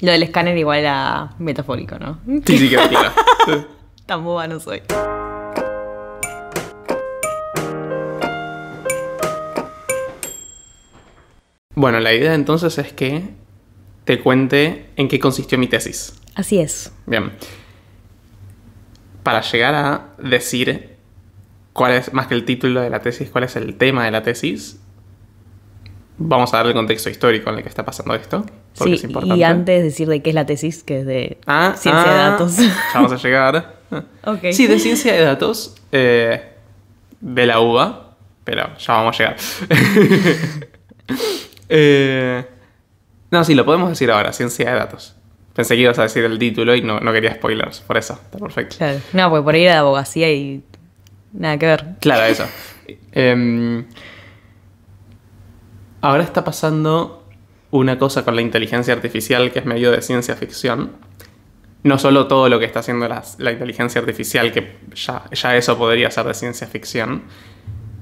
Lo del escáner igual era metafórico, ¿no? Sí, queda claro. Tan boba no soy. Bueno, la idea entonces es que te cuente en qué consistió mi tesis. Así es. Bien. Para llegar a decir cuál es, más que el título de la tesis, cuál es el tema de la tesis, vamos a dar el contexto histórico en el que está pasando esto, porque es importante. Y antes decir de qué es la tesis, que es de ciencia de datos. Ya vamos a llegar. Okay. Sí, de ciencia de datos de la UBA, pero ya vamos a llegar. No, sí, lo podemos decir ahora, ciencia de datos. Pensé que ibas a decir el título y no quería spoilers, por eso, está perfecto. Claro. No, porque por ahí era de abogacía y nada que ver. Claro, eso. Ahora está pasando una cosa con la inteligencia artificial que es medio de ciencia ficción. No solo todo lo que está haciendo la inteligencia artificial, que ya eso podría ser de ciencia ficción,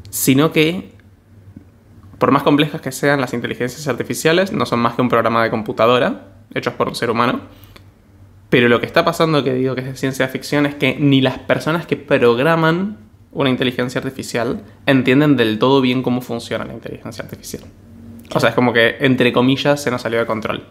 sino que, por más complejas que sean las inteligencias artificiales, no son más que un programa de computadora hechos por un ser humano. Pero lo que está pasando, que digo que es de ciencia ficción, es que ni las personas que programan una inteligencia artificial entienden del todo bien cómo funciona la inteligencia artificial. O sea, es como que, entre comillas, se nos salió de control.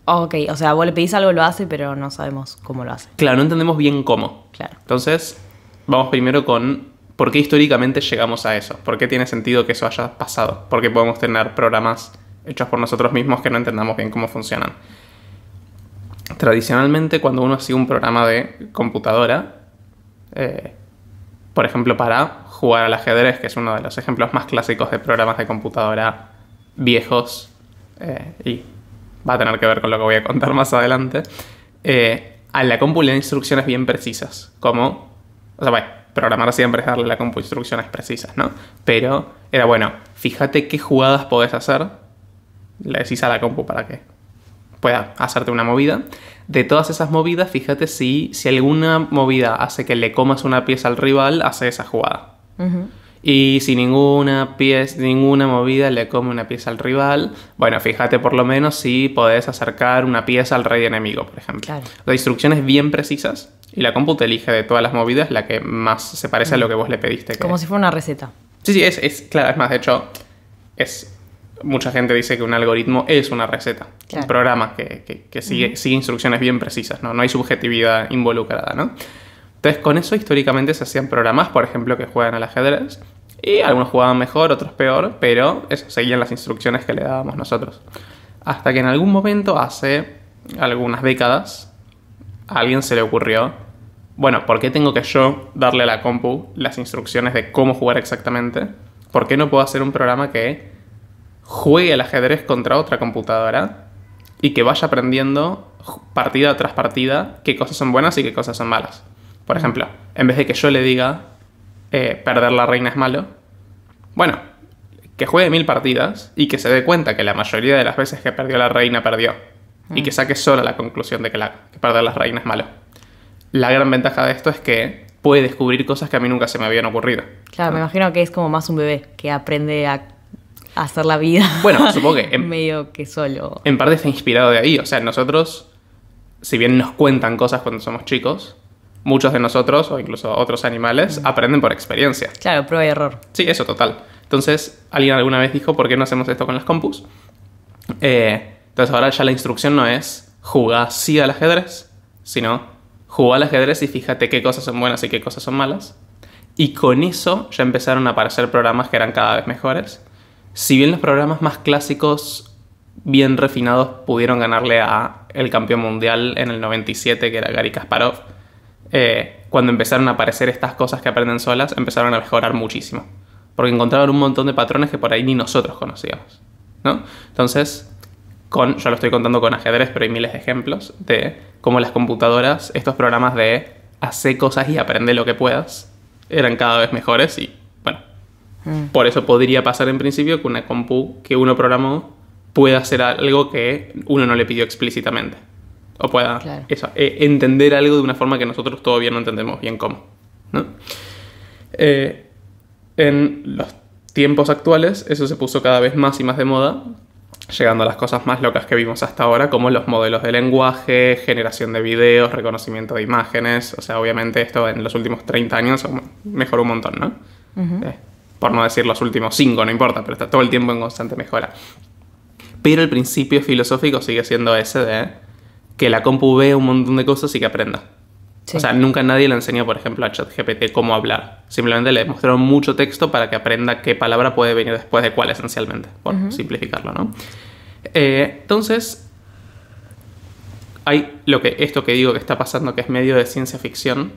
Ok, o sea, vos le pedís algo, lo hace, pero no sabemos cómo lo hace. Claro, no entendemos bien cómo. Claro. Entonces, vamos primero con por qué históricamente llegamos a eso. ¿Por qué tiene sentido que eso haya pasado? ¿Por qué podemos tener programas hechos por nosotros mismos que no entendamos bien cómo funcionan? Tradicionalmente, cuando uno hacía un programa de computadora, por ejemplo, para jugar al ajedrez, que es uno de los ejemplos más clásicos de programas de computadora viejos, y va a tener que ver con lo que voy a contar más adelante, a la compu le dan instrucciones bien precisas, como, o sea, bueno, programar siempre es darle a la compu instrucciones precisas, ¿no? Pero era, bueno, fíjate qué jugadas podés hacer, le decís a la compu para que pueda hacerte una movida. De todas esas movidas, fíjate si alguna movida hace que le comas una pieza al rival, hace esa jugada. Uh-huh. Y si ninguna movida le come una pieza al rival, bueno, fíjate por lo menos si podés acercar una pieza al rey enemigo, por ejemplo. Claro. Las instrucciones bien precisas y la compu te elige de todas las movidas la que más se parece a lo que vos le pediste. Como si fuera una receta. Sí, claro, es más, de hecho, mucha gente dice que un algoritmo es una receta, claro. Un programa que sigue instrucciones bien precisas, ¿no? No hay subjetividad involucrada, ¿no? Entonces, con eso históricamente se hacían programas, por ejemplo, que juegan al ajedrez, y algunos jugaban mejor, otros peor, pero eso, seguían las instrucciones que le dábamos nosotros. Hasta que en algún momento, hace algunas décadas, a alguien se le ocurrió, bueno, ¿por qué tengo que yo darle a la compu las instrucciones de cómo jugar exactamente? ¿Por qué no puedo hacer un programa que juegue al ajedrez contra otra computadora y que vaya aprendiendo partida tras partida qué cosas son buenas y qué cosas son malas? Por ejemplo, en vez de que yo le diga perder la reina es malo, bueno, que juegue 1000 partidas y que se dé cuenta que la mayoría de las veces que perdió la reina perdió y que saque sola la conclusión de que perder la reina es malo. La gran ventaja de esto es que puede descubrir cosas que a mí nunca se me habían ocurrido. Claro, me imagino que es como más un bebé que aprende a hacer la vida. Bueno, supongo que medio que solo. En parte está inspirado de ahí. O sea, nosotros, si bien nos cuentan cosas cuando somos chicos, muchos de nosotros, o incluso otros animales, aprenden por experiencia. Claro, prueba y error. Sí, eso, total. Entonces, alguien alguna vez dijo, ¿por qué no hacemos esto con las compus? Entonces ahora ya la instrucción no es jugar así al ajedrez, sino jugar al ajedrez y fíjate qué cosas son buenas y qué cosas son malas. Y con eso ya empezaron a aparecer programas que eran cada vez mejores. Si bien los programas más clásicos, bien refinados, pudieron ganarle a el campeón mundial en el 97, que era Garry Kasparov, cuando empezaron a aparecer estas cosas que aprenden solas, empezaron a mejorar muchísimo. Porque encontraron un montón de patrones que por ahí ni nosotros conocíamos, ¿no? Entonces, yo lo estoy contando con ajedrez, pero hay miles de ejemplos de cómo las computadoras, estos programas de hacer cosas y aprender lo que puedas, eran cada vez mejores y, bueno, por eso podría pasar en principio que una compu que uno programó pueda hacer algo que uno no le pidió explícitamente. O pueda entender algo de una forma que nosotros todavía no entendemos bien cómo, ¿no? En los tiempos actuales eso se puso cada vez más y más de moda llegando a las cosas más locas que vimos hasta ahora, como los modelos de lenguaje, generación de videos, reconocimiento de imágenes. O sea, obviamente esto en los últimos 30 años mejoró un montón, ¿no? Por no decir los últimos 5, no importa, pero está todo el tiempo en constante mejora. Pero el principio filosófico sigue siendo ese de que la compu ve un montón de cosas y que aprenda. Sí. O sea, nunca nadie le enseñó, por ejemplo, a ChatGPT cómo hablar. Simplemente le mostraron mucho texto para que aprenda qué palabra puede venir después de cuál, esencialmente, por simplificarlo, ¿no? Entonces, hay esto que digo que está pasando, que es medio de ciencia ficción,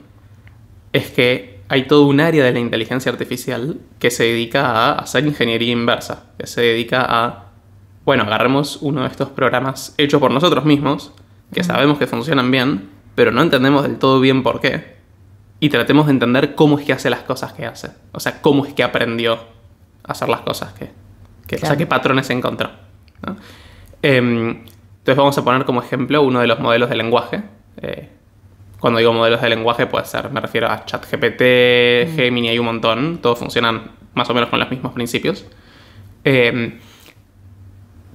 es que hay todo un área de la inteligencia artificial que se dedica a hacer ingeniería inversa, que se dedica a, bueno, agarremos uno de estos programas hechos por nosotros mismos, que sabemos que funcionan bien, pero no entendemos del todo bien por qué, y tratemos de entender cómo es que hace las cosas que hace. O sea, cómo es que aprendió a hacer las cosas que claro. O sea, qué patrones encontró, ¿no? Entonces vamos a poner como ejemplo uno de los modelos de lenguaje. Cuando digo modelos de lenguaje puede ser, me refiero a ChatGPT, Gemini, hay un montón. Todos funcionan más o menos con los mismos principios.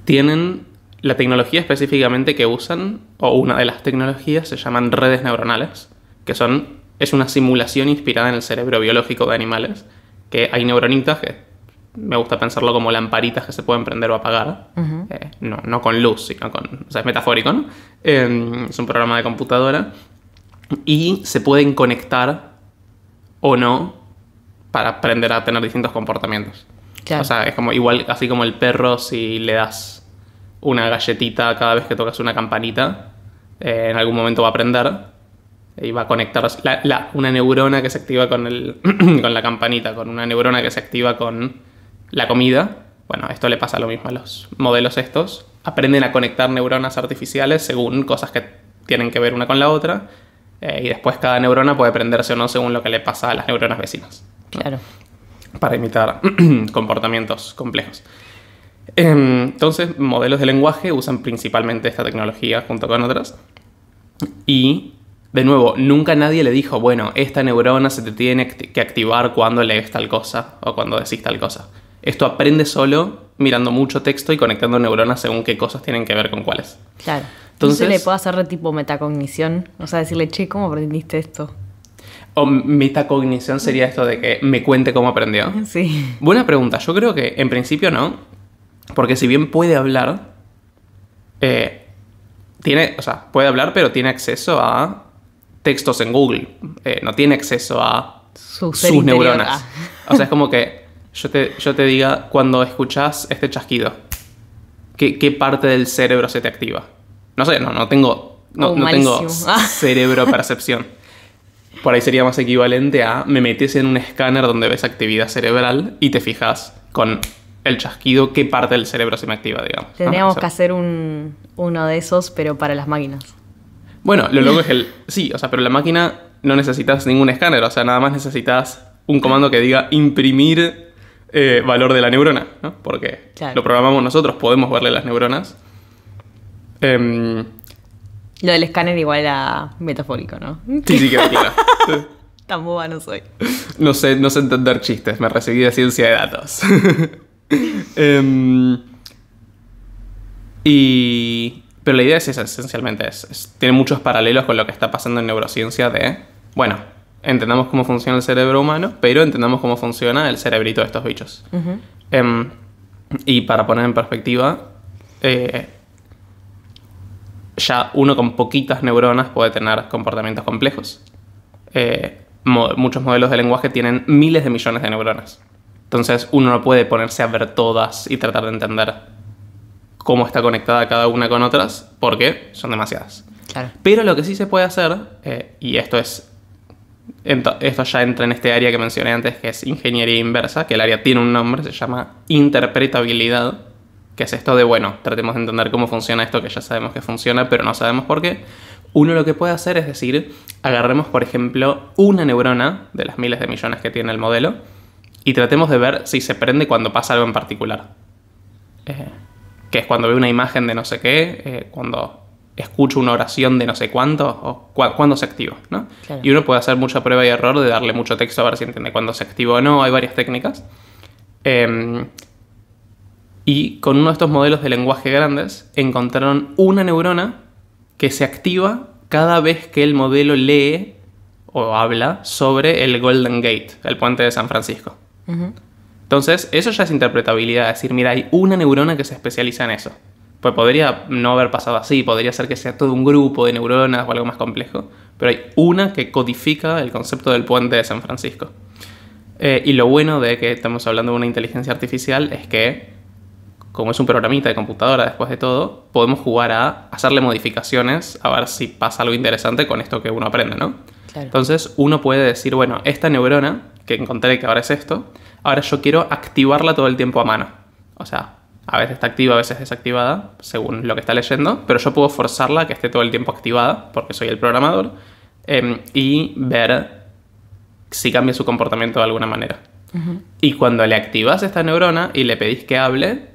Tienen la tecnología específicamente que usan, o una de las tecnologías, se llaman redes neuronales, que es una simulación inspirada en el cerebro biológico de animales, que hay neuronitas que me gusta pensarlo como lamparitas que se pueden prender o apagar, no con luz, sino o sea, es metafórico, ¿no? Es un programa de computadora y se pueden conectar o no para aprender a tener distintos comportamientos. Claro. O sea, es como igual, así como el perro, si le das una galletita cada vez que tocas una campanita, en algún momento va a aprender y va a conectar una neurona que se activa con la campanita, con una neurona que se activa con la comida. Bueno, esto le pasa lo mismo a los modelos estos. Aprenden a conectar neuronas artificiales según cosas que tienen que ver una con la otra, y después cada neurona puede prenderse o no según lo que le pasa a las neuronas vecinas, ¿no? Claro. Para imitar comportamientos complejos. Entonces, modelos de lenguaje usan principalmente esta tecnología junto con otras. Y, de nuevo, nunca nadie le dijo, bueno, esta neurona se te tiene que activar cuando lees tal cosa o cuando decís tal cosa. Esto aprende solo mirando mucho texto y conectando neuronas según qué cosas tienen que ver con cuáles. Claro. Entonces le puedo hacer de tipo metacognición. O sea, decirle, che, ¿cómo aprendiste esto? O metacognición sería esto de que me cuente cómo aprendió. Sí. Buena pregunta. Yo creo que en principio no. Porque si bien puede hablar, puede hablar, pero tiene acceso a textos en Google. No tiene acceso a sus neuronas. O sea, es como que yo te diga, cuando escuchas este chasquido, ¿qué parte del cerebro se te activa? No sé, no tengo cerebro percepción. Por ahí sería más equivalente a me metes en un escáner donde ves actividad cerebral y te fijas con el chasquido qué parte del cerebro se me activa, digamos. Tendríamos que hacer uno de esos, pero para las máquinas. Bueno, lo loco es sí, o sea, pero la máquina no necesitas ningún escáner, o sea, nada más necesitas un comando que diga imprimir valor de la neurona, ¿no? Porque claro, lo programamos nosotros, podemos verle las neuronas. Lo del escáner igual era metafórico, ¿no? Sí, queda claro. Tan boba no soy. No sé entender chistes, me recibí de ciencia de datos. Pero la idea es esa, esencialmente. Tiene muchos paralelos con lo que está pasando en neurociencia de, bueno, entendamos cómo funciona el cerebro humano, pero entendamos cómo funciona el cerebrito de estos bichos. Y para poner en perspectiva, ya uno con poquitas neuronas puede tener comportamientos complejos. Muchos modelos de lenguaje tienen miles de millones de neuronas. Entonces uno no puede ponerse a ver todas y tratar de entender cómo está conectada cada una con otras, porque son demasiadas. Claro. Pero lo que sí se puede hacer, y esto ya entra en este área que mencioné antes, que es ingeniería inversa, que el área tiene un nombre, se llama interpretabilidad, que es esto de, bueno, tratemos de entender cómo funciona esto que ya sabemos que funciona, pero no sabemos por qué. Uno lo que puede hacer es decir, agarremos, por ejemplo, una neurona de las miles de millones que tiene el modelo y tratemos de ver si se prende cuando pasa algo en particular. Que es cuando ve una imagen de no sé qué, cuando escucho una oración de no sé cuánto, o cuándo se activa, ¿no? Claro. Y uno puede hacer mucha prueba y error de darle mucho texto a ver si entiende cuándo se activa o no. Hay varias técnicas. Y con uno de estos modelos de lenguaje grandes encontraron una neurona que se activa cada vez que el modelo lee o habla sobre el Golden Gate, el puente de San Francisco. Entonces, eso ya es interpretabilidad. Es decir, mira, hay una neurona que se especializa en eso. Pues podría no haber pasado así, podría ser que sea todo un grupo de neuronas o algo más complejo, pero hay una que codifica el concepto del puente de San Francisco. Y lo bueno de que estamos hablando de una inteligencia artificial es que, como es un programita de computadora después de todo, podemos jugar a hacerle modificaciones a ver si pasa algo interesante con esto que uno aprende, ¿no? Claro. Entonces uno puede decir, bueno, esta neurona que encontré que ahora es esto, ahora yo quiero activarla todo el tiempo a mano. O sea, a veces está activa, a veces desactivada, según lo que está leyendo, pero yo puedo forzarla a que esté todo el tiempo activada, porque soy el programador, y ver si cambia su comportamiento de alguna manera. Y cuando le activas esta neurona y le pedís que hable,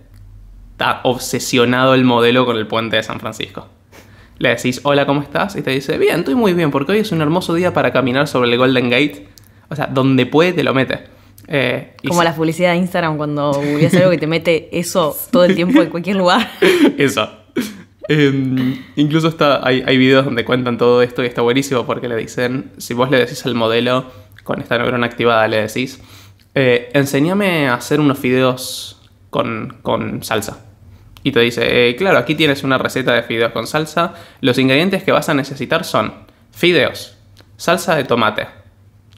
está obsesionado el modelo con el puente de San Francisco. Le decís, hola, ¿cómo estás? Y te dice, bien, estoy muy bien, porque hoy es un hermoso día para caminar sobre el Golden Gate. O sea, donde puede te lo mete. Como la publicidad de Instagram cuando googleas algo que te mete eso todo el tiempo en cualquier lugar. Eso. Incluso hay videos donde cuentan todo esto y está buenísimo porque le dicen, si vos le decís al modelo con esta neurona activada, le decís, enséñame a hacer unos fideos con salsa. Y te dice, claro, aquí tienes una receta de fideos con salsa. Los ingredientes que vas a necesitar son fideos, salsa de tomate,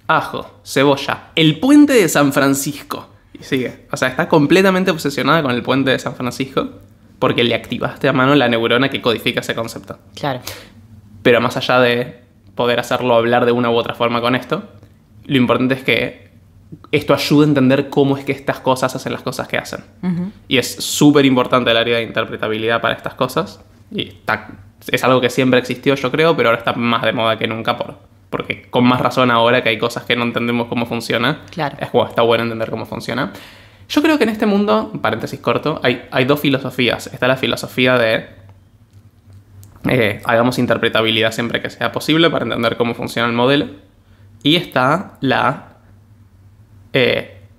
ajo, cebolla, el puente de San Francisco. Y sigue. O sea, está completamente obsesionada con el puente de San Francisco porque le activaste a mano la neurona que codifica ese concepto. Claro. Pero más allá de poder hacerlo hablar de una u otra forma con esto, lo importante es que esto ayuda a entender cómo es que estas cosas hacen las cosas que hacen. Y es súper importante el área de interpretabilidad para estas cosas. Y es algo que siempre existió, yo creo, pero ahora está más de moda que nunca porque con más razón ahora que hay cosas que no entendemos cómo funciona, claro, es como está bueno entender cómo funciona. Yo creo que en este mundo, paréntesis corto, hay dos filosofías. Está la filosofía de hagamos interpretabilidad siempre que sea posible para entender cómo funciona el modelo. Y está la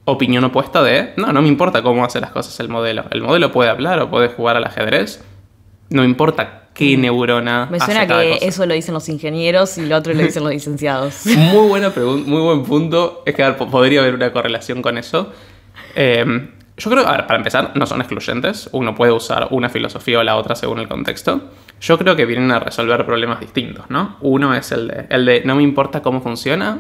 opinión opuesta de no me importa cómo hace las cosas el modelo. El modelo puede hablar o puede jugar al ajedrez. No importa qué neurona me suena hace cada que cosa. eso lo dicen los ingenieros y lo otro lo dicen los licenciados. Muy buena pregunta, muy buen punto. Es que podría haber una correlación con eso. Yo creo, a ver, para empezar, no son excluyentes. Uno puede usar una filosofía o la otra según el contexto. Yo creo que vienen a resolver problemas distintos, ¿no? Uno es el de no me importa cómo funciona.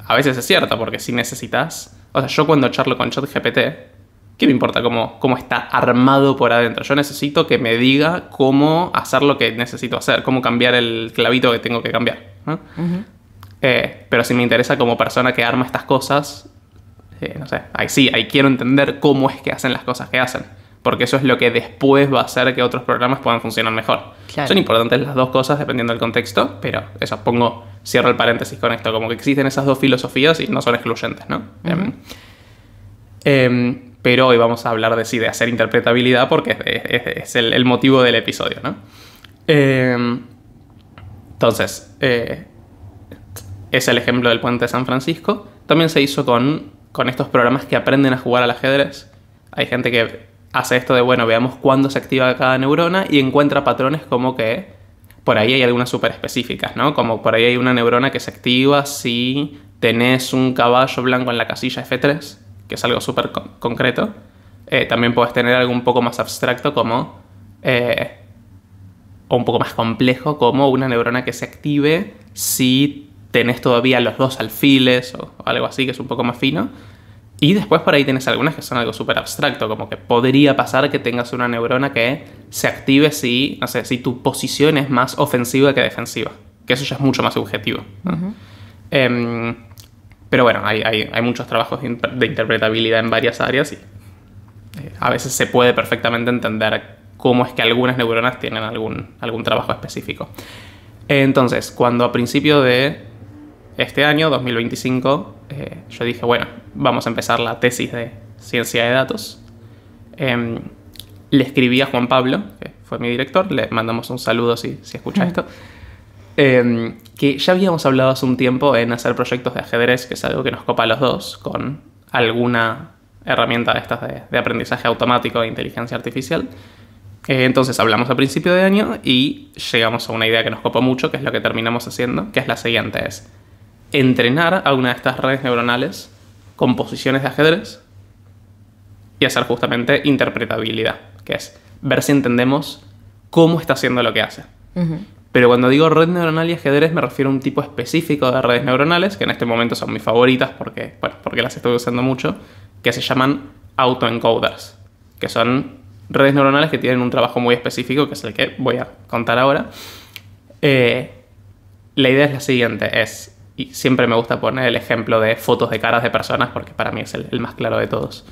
A veces es cierto, porque si necesitas... O sea, yo cuando charlo con ChatGPT, ¿qué me importa cómo está armado por adentro? Yo necesito que me diga cómo hacer lo que necesito hacer, cómo cambiar el clavito que tengo que cambiar, ¿no? Pero si me interesa como persona que arma estas cosas, no sé, ahí quiero entender cómo es que hacen las cosas que hacen. Porque eso es lo que después va a hacer que otros programas puedan funcionar mejor. Claro. Son importantes las dos cosas dependiendo del contexto, pero eso, cierro el paréntesis con esto, como que existen esas dos filosofías y no son excluyentes, ¿no? Pero hoy vamos a hablar de hacer interpretabilidad porque es el motivo del episodio, ¿no? Entonces, es el ejemplo del puente de San Francisco. También se hizo con estos programas que aprenden a jugar al ajedrez. Hay gente que hace esto de, veamos cuándo se activa cada neurona y encuentra patrones como que por ahí hay algunas súper específicas, ¿no? Como por ahí hay una neurona que se activa si tenés un caballo blanco en la casilla F3, que es algo súper concreto. También puedes tener algo un poco más abstracto como... o un poco más complejo como una neurona que se active si tenés todavía los dos alfiles o algo así, que es un poco más fino. Y después por ahí tenés algunas que son algo súper abstracto, como que podría pasar que tengas una neurona que se active si tu posición es más ofensiva que defensiva. Que eso ya es mucho más subjetivo, ¿no? Pero bueno, hay muchos trabajos de interpretabilidad en varias áreas y a veces se puede perfectamente entender cómo es que algunas neuronas tienen algún trabajo específico. Entonces, cuando a principio de este año, 2025, yo dije, vamos a empezar la tesis de ciencia de datos. Le escribí a Juan Pablo, que fue mi director, le mandamos un saludo si escucha esto, que ya habíamos hablado hace un tiempo en hacer proyectos de ajedrez, que es algo que nos copa a los dos, con alguna herramienta de estas de aprendizaje automático e inteligencia artificial. Entonces hablamos a principio de año y llegamos a una idea que nos copó mucho, que es lo que terminamos haciendo, que es la siguiente, es entrenar a una de estas redes neuronales con posiciones de ajedrez y hacer justamente interpretabilidad, que es ver si entendemos cómo está haciendo lo que hace. Pero cuando digo red neuronal y ajedrez me refiero a un tipo específico de redes neuronales, que en este momento son mis favoritas porque las estoy usando mucho, que se llaman autoencoders, que son redes neuronales que tienen un trabajo muy específico, que es el que voy a contar ahora. La idea es la siguiente, y siempre me gusta poner el ejemplo de fotos de caras de personas, porque para mí es el más claro de todos.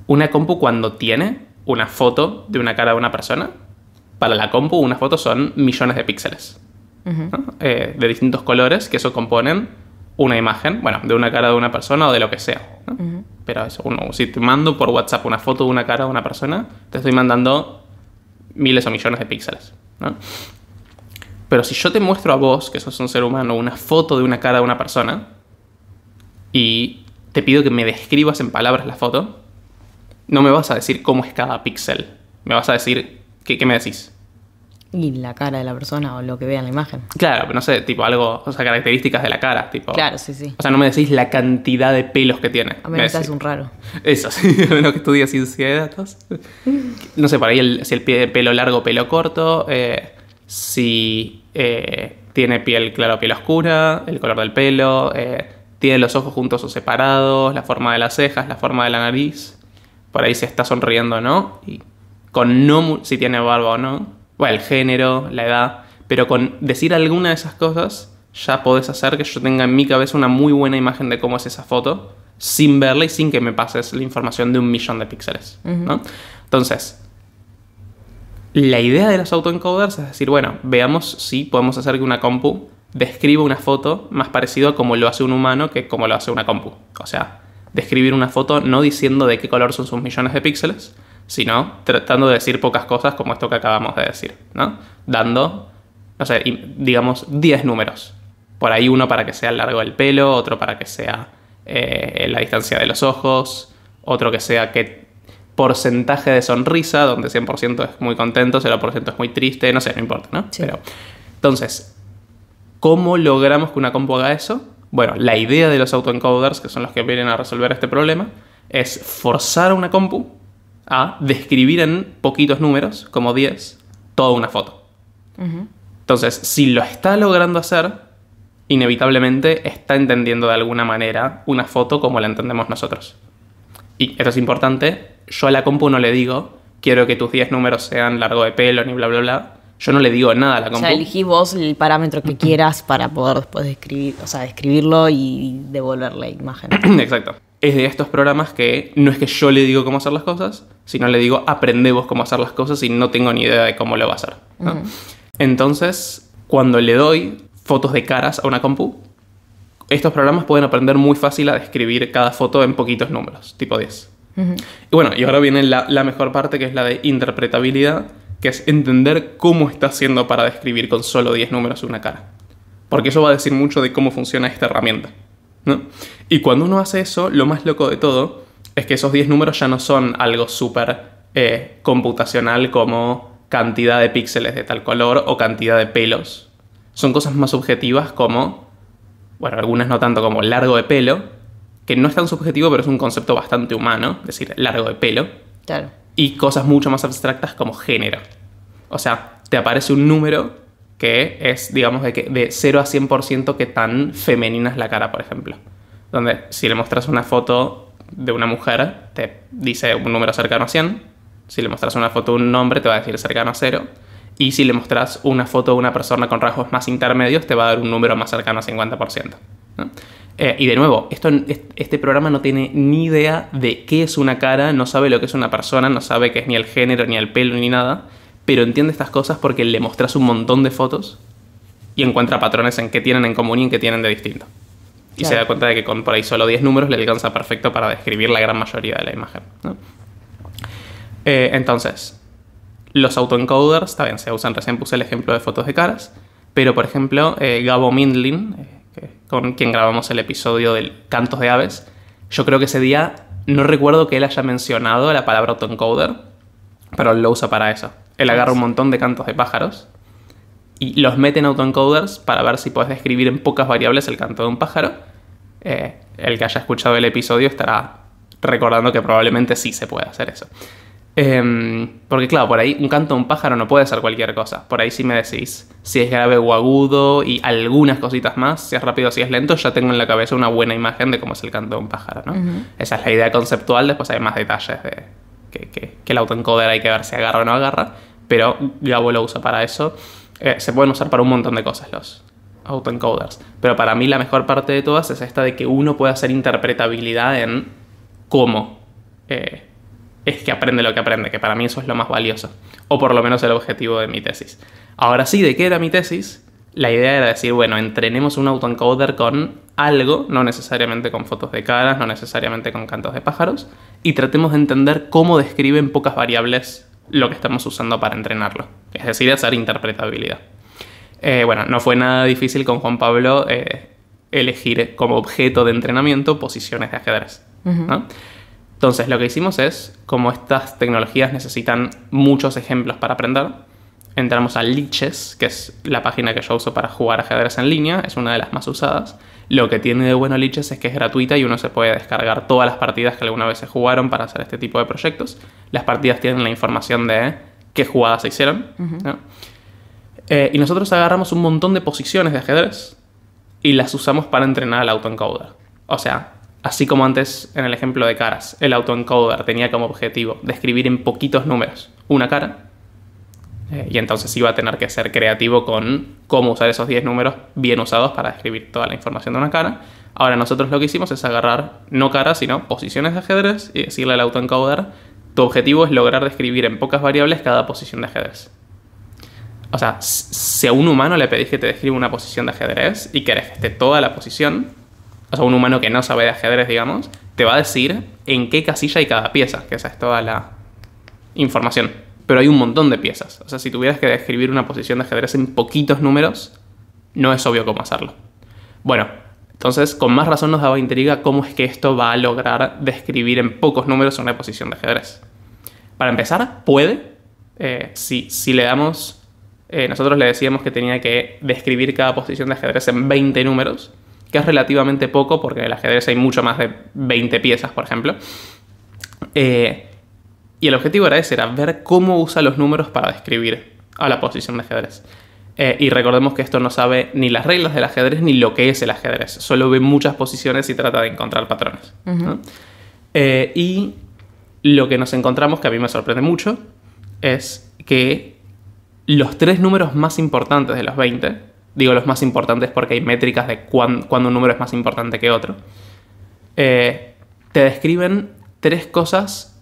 Una compu cuando tiene una foto de una cara de una persona, para la compu una foto son millones de píxeles, ¿no? De distintos colores, que eso componen una imagen, bueno, de una cara de una persona o de lo que sea, ¿no? Pero eso, si te mando por WhatsApp una foto de una cara de una persona, te estoy mandando miles o millones de píxeles, ¿no? Pero si yo te muestro a vos, que sos un ser humano, una foto de una cara de una persona y te pido que me describas en palabras la foto, no me vas a decir cómo es cada píxel. Me vas a decir, ¿qué me decís? Y la cara de la persona o lo que vea en la imagen. Claro, pero no sé, tipo algo, o sea, características de la cara, tipo. Claro, sí. O sea, no me decís la cantidad de pelos que tiene. A menos que seas un raro. Eso, sí, a menos que estudies ciencia de datos. No sé, por ahí si el pelo largo o pelo corto, si tiene piel clara o piel oscura, el color del pelo, tiene los ojos juntos o separados, la forma de las cejas, la forma de la nariz, por ahí si está sonriendo o no, y con no, si tiene barba o no, bueno, el género, la edad, pero con decir alguna de esas cosas ya podés hacer que yo tenga en mi cabeza una muy buena imagen de cómo es esa foto, sin verla y sin que me pases la información de 1.000.000 de píxeles, ¿no? Entonces, la idea de los autoencoders es decir, bueno, veamos si podemos hacer que una compu describa una foto más parecido a como lo hace un humano que como lo hace una compu. O sea, describir una foto no diciendo de qué color son sus millones de píxeles, sino tratando de decir pocas cosas como esto que acabamos de decir, ¿no? Dando, no sé, digamos 10 números. Por ahí uno para que sea el largo del pelo, otro para que sea la distancia de los ojos, otro que sea qué porcentaje de sonrisa, donde 100% es muy contento, 0% es muy triste, no sé, no importa, ¿no? Sí. Pero, entonces, ¿cómo logramos que una compu haga eso? Bueno, la idea de los autoencoders, que son los que vienen a resolver este problema, es forzar a una compu a describir en poquitos números, como 10, toda una foto. Entonces, si lo está logrando hacer, inevitablemente está entendiendo de alguna manera una foto como la entendemos nosotros. Y esto es importante, yo a la compu no le digo, quiero que tus 10 números sean largo de pelo, ni bla, bla, bla. Yo no le digo nada a la compu. O sea, elegís vos el parámetro que quieras para poder después describirlo y devolver la imagen. Exacto. Es de estos programas que no es que yo le digo cómo hacer las cosas, sino le digo, aprende vos cómo hacer las cosas y no tengo ni idea de cómo lo va a hacer, ¿no? Entonces, cuando le doy fotos de caras a una compu, estos programas pueden aprender muy fácil a describir cada foto en poquitos números, tipo 10. Y bueno, y ahora viene la mejor parte, que es la de interpretabilidad, que es entender cómo está haciendo para describir con solo 10 números una cara. Porque eso va a decir mucho de cómo funciona esta herramienta, ¿no? Y cuando uno hace eso, lo más loco de todo es que esos 10 números ya no son algo súper computacional como cantidad de píxeles de tal color o cantidad de pelos. Son cosas más subjetivas como, bueno, algunas no tanto, como largo de pelo, que no es tan subjetivo, pero es un concepto bastante humano, es decir, largo de pelo. Claro. Y cosas mucho más abstractas como género. O sea, te aparece un número que es, digamos, de 0 a 100% que tan femenina es la cara, por ejemplo. Donde si le mostras una foto de una mujer, te dice un número cercano a 100. Si le mostras una foto de un hombre, te va a decir cercano a 0. Y si le mostras una foto de una persona con rasgos más intermedios, te va a dar un número más cercano a 50%, ¿no? Y de nuevo, este programa no tiene ni idea de qué es una cara, no sabe lo que es una persona, no sabe qué es ni el género, ni el pelo, ni nada, pero entiende estas cosas porque le mostras un montón de fotos y encuentra patrones en qué tienen en común y en qué tienen de distinto. Y claro, se da cuenta de que con por ahí solo 10 números le alcanza perfecto para describir la gran mayoría de la imagen, ¿no? Entonces, los autoencoders, está bien, se usan, recién puse el ejemplo de fotos de caras, pero por ejemplo, Gabo Mindlin, con quien grabamos el episodio del Cantos de Aves, yo creo que ese día no recuerdo que él haya mencionado la palabra autoencoder, pero él lo usa para eso. Él agarra un montón de cantos de pájaros y los mete en autoencoders para ver si puedes describir en pocas variables el canto de un pájaro. El que haya escuchado el episodio estará recordando que probablemente sí se puede hacer eso. Porque claro, por ahí un canto de un pájaro no puede ser cualquier cosa. Por ahí si me decís si es grave o agudo y algunas cositas más, si es rápido o si es lento, ya tengo en la cabeza una buena imagen de cómo es el canto de un pájaro, ¿no? Esa es la idea conceptual. Después hay más detalles de que el autoencoder hay que ver si agarra o no agarra, pero Gabo lo usa para eso. Se pueden usar para un montón de cosas los autoencoders, pero para mí la mejor parte de todas es esta de que uno puede hacer interpretabilidad en cómo es que aprende lo que aprende, que para mí eso es lo más valioso, o por lo menos el objetivo de mi tesis. Ahora sí, ¿de qué era mi tesis? La idea era decir, bueno, entrenemos un autoencoder con algo, no necesariamente con fotos de caras, no necesariamente con cantos de pájaros, y tratemos de entender cómo describe en pocas variables lo que estamos usando para entrenarlo, es decir, hacer interpretabilidad. Bueno, no fue nada difícil con Juan Pablo elegir como objeto de entrenamiento posiciones de ajedrez, ¿no? Entonces, lo que hicimos es, como estas tecnologías necesitan muchos ejemplos para aprender, entramos a Lichess, que es la página que yo uso para jugar ajedrez en línea, es una de las más usadas. Lo que tiene de bueno Lichess es que es gratuita y uno se puede descargar todas las partidas que alguna vez se jugaron para hacer este tipo de proyectos. Las partidas tienen la información de qué jugadas se hicieron, ¿no? Y nosotros agarramos un montón de posiciones de ajedrez y las usamos para entrenar al autoencoder. O sea, así como antes en el ejemplo de caras, el autoencoder tenía como objetivo describir en poquitos números una cara, y entonces iba a tener que ser creativo con cómo usar esos 10 números bien usados para describir toda la información de una cara. Ahora nosotros lo que hicimos es agarrar no caras, sino posiciones de ajedrez y decirle al autoencoder, tu objetivo es lograr describir en pocas variables cada posición de ajedrez. O sea, si a un humano le pedís que te describa una posición de ajedrez y querés que esté toda la posición, o sea, un humano que no sabe de ajedrez, digamos, te va a decir en qué casilla hay cada pieza, que esa es toda la información. Pero hay un montón de piezas. O sea, si tuvieras que describir una posición de ajedrez en poquitos números, no es obvio cómo hacerlo. Bueno, entonces, con más razón nos daba intriga cómo es que esto va a lograr describir en pocos números una posición de ajedrez. Para empezar, puede. Si le damos... nosotros le decíamos que tenía que describir cada posición de ajedrez en 20 números, que es relativamente poco porque en el ajedrez hay mucho más de 20 piezas, por ejemplo. Y el objetivo era ese, era ver cómo usa los números para describir a la posición de ajedrez. Y recordemos que esto no sabe ni las reglas del ajedrez ni lo que es el ajedrez. Solo ve muchas posiciones y trata de encontrar patrones, ¿no? Y lo que nos encontramos, que a mí me sorprende mucho, es que los 3 números más importantes de los 20, digo los más importantes porque hay métricas de cuándo un número es más importante que otro, te describen 3 cosas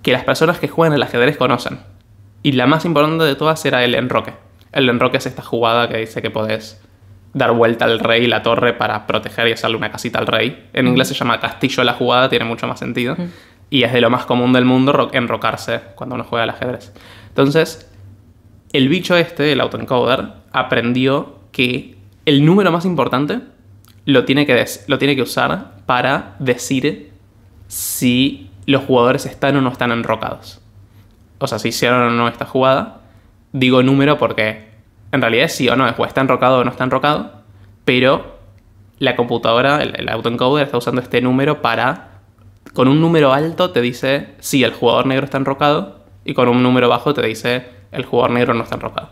que las personas que juegan al ajedrez conocen. Y la más importante de todas era el enroque. El enroque es esta jugada que dice que podés dar vuelta al rey y la torre para proteger y hacerle una casita al rey. En inglés se llama castillo la jugada, tiene mucho más sentido. Y es de lo más común del mundo enrocarse cuando uno juega al ajedrez. Entonces, el bicho este, el autoencoder, aprendió que el número más importante lo tiene que usar para decir si los jugadores están o no están enrocados. O sea, si hicieron o no esta jugada. Digo número porque en realidad es sí o no, es o está enrocado o no está enrocado, pero la computadora, el autoencoder, está usando este número para, con un número alto te dice si el jugador negro está enrocado, y con un número bajo te dice el jugador negro no está enrocado.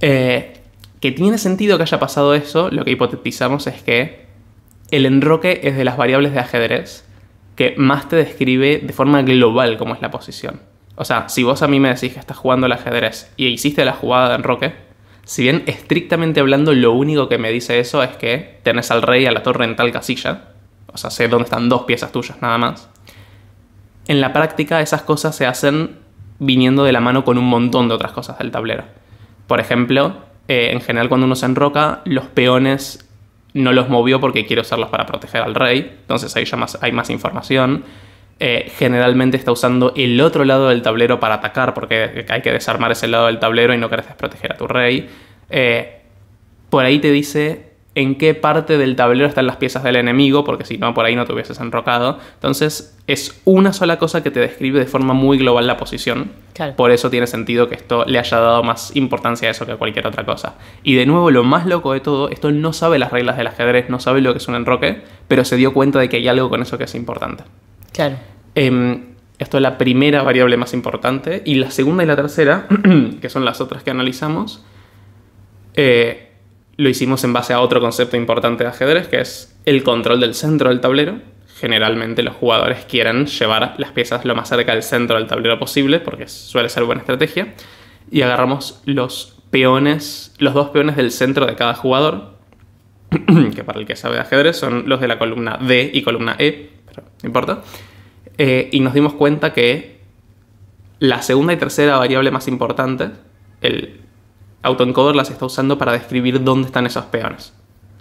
Que tiene sentido que haya pasado eso. Lo que hipotetizamos es que el enroque es de las variables de ajedrez que más te describe de forma global cómo es la posición. O sea, si vos a mí me decís que estás jugando al ajedrez y hiciste la jugada de enroque, si bien estrictamente hablando lo único que me dice eso es que tenés al rey y a la torre en tal casilla, o sea, sé dónde están 2 piezas tuyas nada más, en la práctica esas cosas se hacen viniendo de la mano con un montón de otras cosas del tablero. Por ejemplo, en general cuando uno se enroca, los peones no los movió porque quiere usarlos para proteger al rey, entonces ahí ya hay más información. Generalmente está usando el otro lado del tablero para atacar porque hay que desarmar ese lado del tablero y no querés desproteger a tu rey. Por ahí te dice en qué parte del tablero están las piezas del enemigo, porque si no, por ahí no te hubieses enrocado. Entonces, es una sola cosa que te describe de forma muy global la posición. Claro. Por eso tiene sentido que esto le haya dado más importancia a eso que a cualquier otra cosa. Y de nuevo, lo más loco de todo, esto no sabe las reglas del ajedrez, no sabe lo que es un enroque, pero se dio cuenta de que hay algo con eso que es importante. Claro. Esto es la primera variable más importante. Y la segunda y la tercera, que son las otras que analizamos, lo hicimos en base a otro concepto importante de ajedrez, que es el control del centro del tablero. Generalmente los jugadores quieren llevar las piezas lo más cerca del centro del tablero posible, porque suele ser buena estrategia. Y agarramos los dos peones del centro de cada jugador, que para el que sabe de ajedrez son los de la columna D y columna E, pero no importa. Y nos dimos cuenta que la segunda y tercera variable más importante, el autoencoder las está usando para describir dónde están esos peones.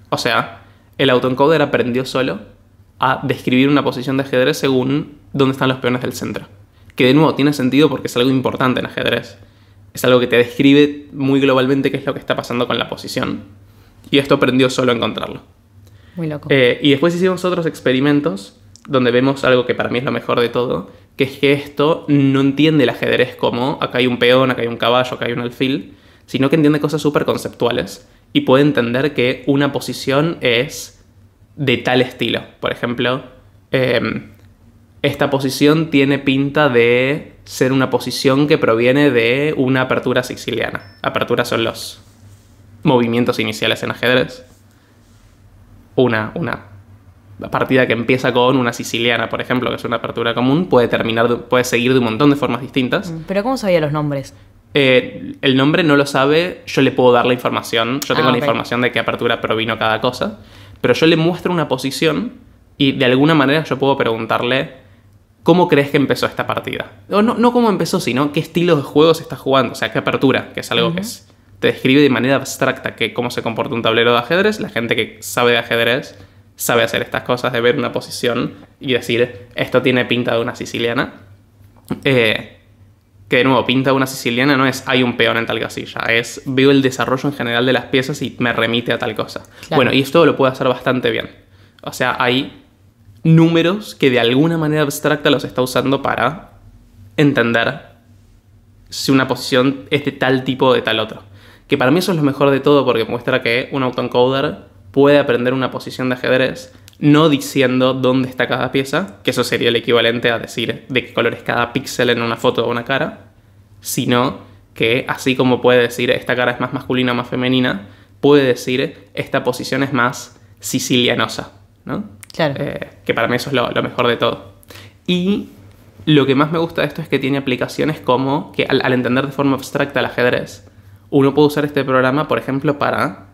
O sea, el autoencoder aprendió solo a describir una posición de ajedrez según dónde están los peones del centro. Que de nuevo tiene sentido porque es algo importante en ajedrez. Es algo que te describe muy globalmente qué es lo que está pasando con la posición. Y esto aprendió solo a encontrarlo. Muy loco. Y después hicimos otros experimentos donde vemos algo que para mí es lo mejor de todo, que es que esto no entiende el ajedrez como acá hay un peón, acá hay un caballo, acá hay un alfil, sino que entiende cosas súper conceptuales y puede entender que una posición es de tal estilo. Por ejemplo, esta posición tiene pinta de ser una posición que proviene de una apertura siciliana. Aperturas son los movimientos iniciales en ajedrez. Una partida que empieza con una siciliana, por ejemplo, que es una apertura común, puede seguir de un montón de formas distintas. ¿Pero cómo sabía los nombres? El nombre no lo sabe, yo le puedo dar la información. Yo tengo la ok. información de qué apertura provino cada cosa, pero yo le muestro una posición y de alguna manera yo puedo preguntarle ¿cómo crees que empezó esta partida? O no cómo empezó, sino qué estilo de juego se está jugando, o sea, qué apertura, que es algo que te describe de manera abstracta cómo se comporta un tablero de ajedrez. La gente que sabe de ajedrez sabe hacer estas cosas de ver una posición y decir, esto tiene pinta de una siciliana. Que de nuevo, pinta de una siciliana no es hay un peón en tal casilla, es veo el desarrollo en general de las piezas y me remite a tal cosa. Claro. Bueno, y esto lo puede hacer bastante bien. O sea, hay números que de alguna manera abstracta los está usando para entender si una posición es de tal tipo o de tal otro. Que para mí eso es lo mejor de todo porque muestra que un autoencoder puede aprender una posición de ajedrez no diciendo dónde está cada pieza, que eso sería el equivalente a decir de qué color es cada píxel en una foto o una cara, sino que así como puede decir esta cara es más masculina o más femenina, puede decir esta posición es más sicilianosa, ¿no? Claro. Que para mí eso es lo mejor de todo. Y lo que más me gusta de esto es que tiene aplicaciones como que al entender de forma abstracta el ajedrez, uno puede usar este programa, por ejemplo, para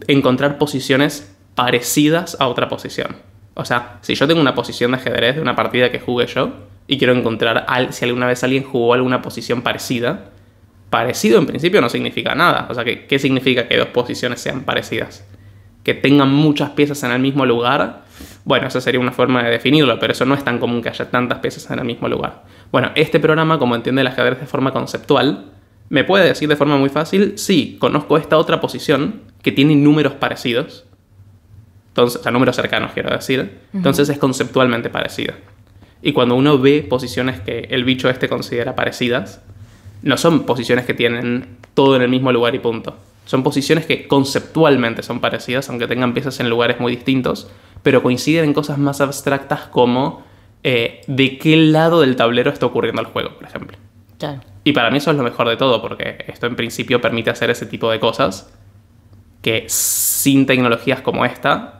encontrar posiciones parecidas a otra posición. O sea, si yo tengo una posición de ajedrez de una partida que jugué yo y quiero encontrar si alguna vez alguien jugó alguna posición parecida, parecido en principio no significa nada. O sea, ¿qué significa que dos posiciones sean parecidas? Que tengan muchas piezas en el mismo lugar. Bueno, esa sería una forma de definirlo, pero eso no es tan común que haya tantas piezas en el mismo lugar. Bueno, este programa, como entiende el ajedrez de forma conceptual, me puede decir de forma muy fácil, sí, conozco esta otra posición que tiene números parecidos. Entonces, o sea, números cercanos, quiero decir. Entonces es conceptualmente parecida. Y cuando uno ve posiciones que el bicho este considera parecidas, no son posiciones que tienen todo en el mismo lugar y punto. Son posiciones que conceptualmente son parecidas, aunque tengan piezas en lugares muy distintos, pero coinciden en cosas más abstractas como de qué lado del tablero está ocurriendo el juego, por ejemplo. Claro. Y para mí eso es lo mejor de todo, porque esto en principio permite hacer ese tipo de cosas que sin tecnologías como esta,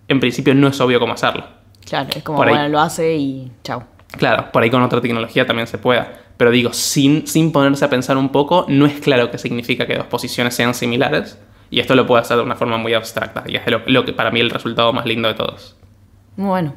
en principio no es obvio cómo hacerlo. Claro, es como, Por ahí. bueno, lo hace y chao. Claro, por ahí con otra tecnología también se pueda. Pero digo, sin ponerse a pensar un poco, no es claro qué significa que dos posiciones sean similares. Y esto lo puede hacer de una forma muy abstracta. Y es lo que para mí el resultado más lindo de todos. Muy bueno.